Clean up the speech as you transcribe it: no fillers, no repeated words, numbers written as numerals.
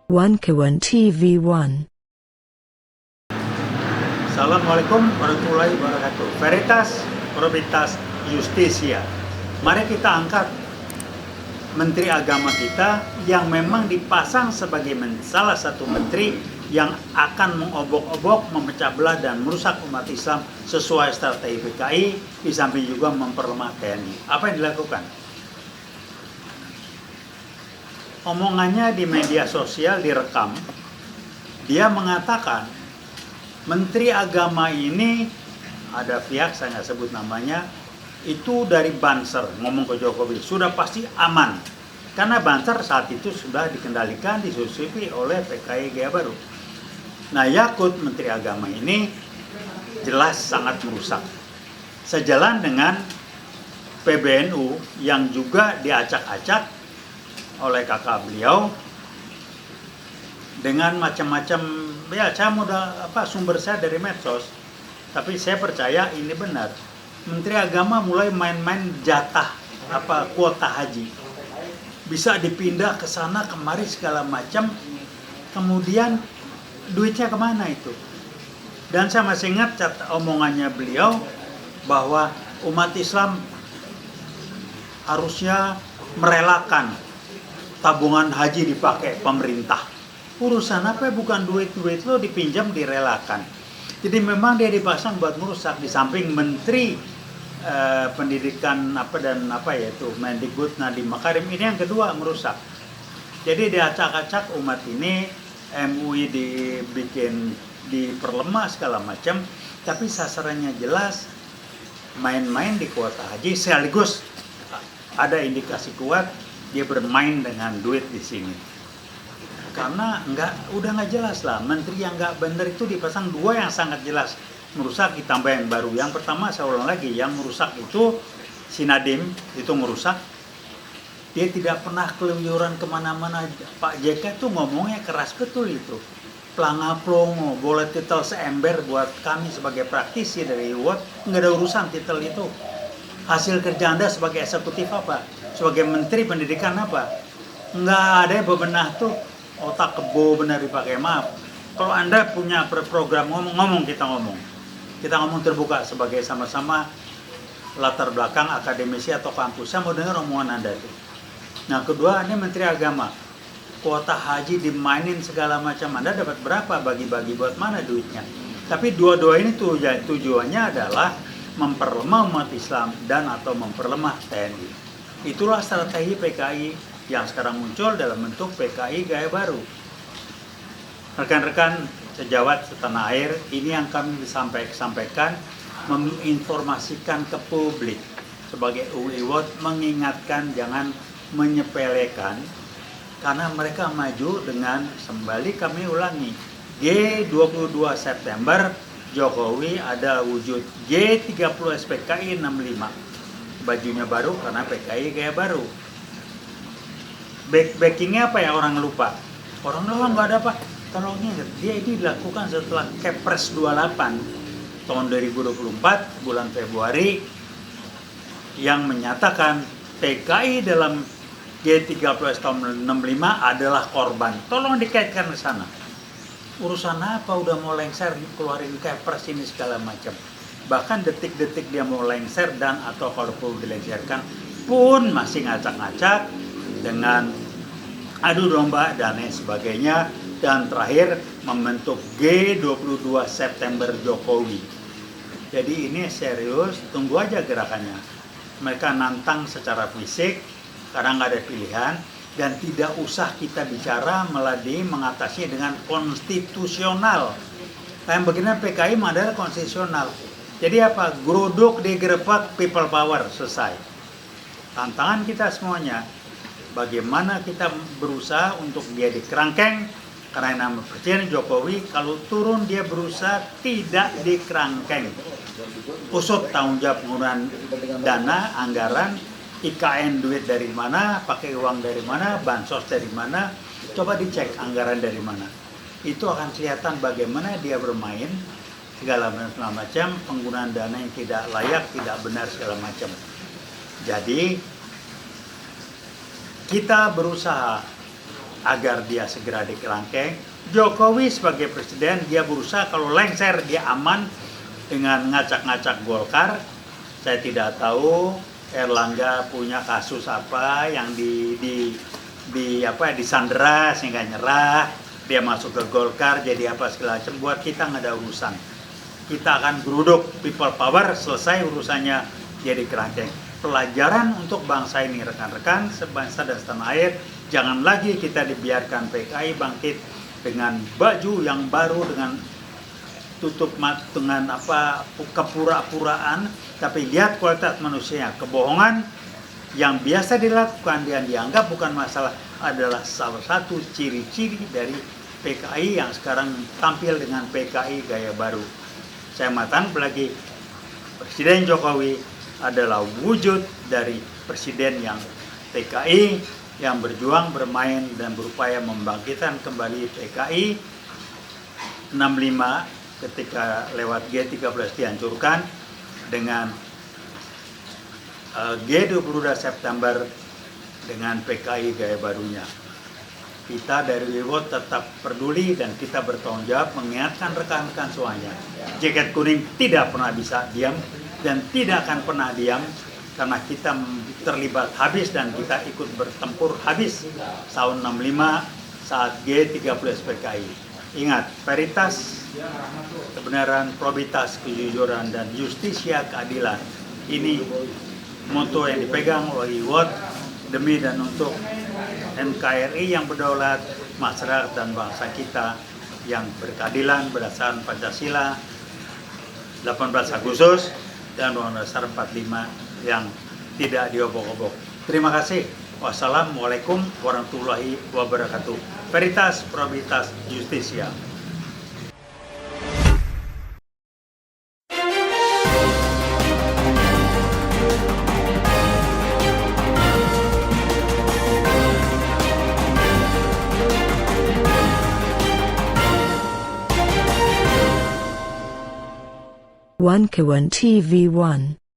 One Kawan TV1. Assalamualaikum warahmatullahi wabarakatuh. Veritas Probitas Justitia. Mari kita angkat Menteri Agama kita yang memang dipasang sebagai salah satu menteri yang akan mengobok-obok, memecah belah dan merusak umat Islam sesuai strategi PKI, di samping juga memperlemah TNI. Apa yang dilakukan? Omongannya di media sosial direkam. Dia mengatakan Menteri Agama ini, ada pihak saya nggak sebut namanya, itu dari Banser, ngomong ke Jokowi, sudah pasti aman. Karena Banser saat itu sudah dikendalikan, disusupi oleh PKI Gaya Baru. Nah, Yakut Menteri Agama ini jelas sangat merusak. Sejalan dengan PBNU yang juga diacak-acak oleh kakak beliau dengan macam-macam, ya saya mudah sumber saya dari medsos, tapi saya percaya ini benar. Menteri Agama mulai main-main jatah kuota haji, bisa dipindah ke sana kemari segala macam, kemudian duitnya kemana itu? Dan saya masih ingat omongannya beliau bahwa umat Islam harusnya merelakan tabungan haji dipakai pemerintah. Urusan apa? Bukan duit-duit lo dipinjam direlakan. Jadi memang dia dipasang buat merusak. Di samping Menteri Pendidikan yaitu Mendikbud Nadiem Makarim, ini yang kedua merusak. Jadi diacak-acak umat ini, MUI dibikin diperlemah segala macam, tapi sasarannya jelas main-main di kuota haji, sekaligus ada indikasi kuat dia bermain dengan duit di sini. Karena udah nggak jelas lah, menteri yang nggak benar itu dipasang dua yang sangat jelas merusak, ditambah yang baru. Yang pertama, saya ulang lagi, yang merusak itu si Nadiem, itu merusak. Dia tidak pernah keluyuran kemana-mana. Pak JK tuh ngomongnya keras betul itu. Pelanga-pelongo, boleh titel seember buat kami sebagai praktisi dari UOT, nggak ada urusan titel itu. Hasil kerja Anda sebagai eksekutif apa? Sebagai Menteri Pendidikan apa? Nggak ada yang bebenah tuh, otak kebo benar dipakai. Maaf, kalau Anda punya program ngomong kita ngomong terbuka sebagai sama-sama latar belakang akademisi atau kampus. Saya mau dengar omongan Anda itu. Nah, kedua, ini Menteri Agama, kuota haji dimainin segala macam. Anda dapat berapa, bagi-bagi buat mana duitnya? Tapi dua-dua ini tujuannya adalah memperlemah umat Islam dan atau memperlemah TNI. Itulah strategi PKI yang sekarang muncul dalam bentuk PKI Gaya Baru. Rekan-rekan sejawat setanah air, ini yang kami sampaikan, menginformasikan ke publik. Sebagai UI World mengingatkan jangan menyepelekan, karena mereka maju dengan, kembali kami ulangi, G22 September, Jokowi ada wujud G30 SPKI 65. Bajunya baru karena PKI Gaya Baru. Backingnya apa ya, orang lupa. Orang nggak ada apa. Kalau dia ini dilakukan setelah Kepres 28 tahun 2024 bulan Februari yang menyatakan PKI dalam G30 tahun 65 adalah korban. Tolong dikaitkan ke sana. Urusan apa udah mau lengser keluarin Kepres ini segala macam. Bahkan detik-detik dia mau lengser dan atau kalau perlu dilengserkan pun masih ngacak-ngacak dengan adu domba dan lain sebagainya. Dan terakhir membentuk G22 September Jokowi. Jadi ini serius, tunggu aja gerakannya. Mereka nantang secara fisik karena nggak ada pilihan. Dan tidak usah kita bicara mengatasi dengan konstitusional. Yang begini PKI adalah konstitusional. Jadi apa? Geruduk digerebek, people power, selesai. Tantangan kita semuanya, bagaimana kita berusaha untuk dia dikerangkeng, karena nama Presiden Jokowi, kalau turun dia berusaha tidak dikerangkeng. Usut tanggung jawab penggunaan dana, anggaran, IKN duit dari mana, pakai uang dari mana, bansos dari mana, coba dicek anggaran dari mana. Itu akan kelihatan bagaimana dia bermain, segala macam, penggunaan dana yang tidak layak, tidak benar, segala macam. Jadi, kita berusaha agar dia segera dikelangkeng. Jokowi sebagai presiden, dia berusaha kalau lengser dia aman dengan ngacak-ngacak Golkar. Saya tidak tahu Erlangga punya kasus apa yang disandera sehingga nyerah, dia masuk ke Golkar jadi apa segala macam. Buat kita nggak ada urusan. Kita akan geruduk people power, selesai urusannya jadi kerangkeng. Pelajaran untuk bangsa ini rekan-rekan sebangsa dan setanah air, jangan lagi kita dibiarkan PKI bangkit dengan baju yang baru, dengan tutup dengan kepura-puraan, tapi lihat kualitas manusianya. Kebohongan yang biasa dilakukan dan dianggap bukan masalah adalah salah satu ciri-ciri dari PKI yang sekarang tampil dengan PKI gaya baru. Saya mengatakan lagi, Presiden Jokowi adalah wujud dari presiden yang PKI yang berjuang, bermain, dan berupaya membangkitkan kembali PKI 65 ketika lewat G13 dihancurkan, dengan G22 September dengan PKI gaya barunya. Kita dari Wiwot tetap peduli dan kita bertanggung jawab mengingatkan rekan-rekan semuanya. Jaket kuning tidak pernah bisa diam dan tidak akan pernah diam, karena kita terlibat habis dan kita ikut bertempur habis tahun 65 saat G13 PKI. Ingat, veritas, kebenaran, probitas, kejujuran, dan justisia keadilan. Ini moto yang dipegang oleh Wiwot demi dan untuk NKRI yang berdaulat, masyarakat dan bangsa kita yang berkeadilan berdasarkan Pancasila 18 Agustus dan Undang-Undang Dasar 45 yang tidak diobok-obok. Terima kasih. Wassalamualaikum warahmatullahi wabarakatuh. Veritas, probitas, justisia. One Kawan TV 1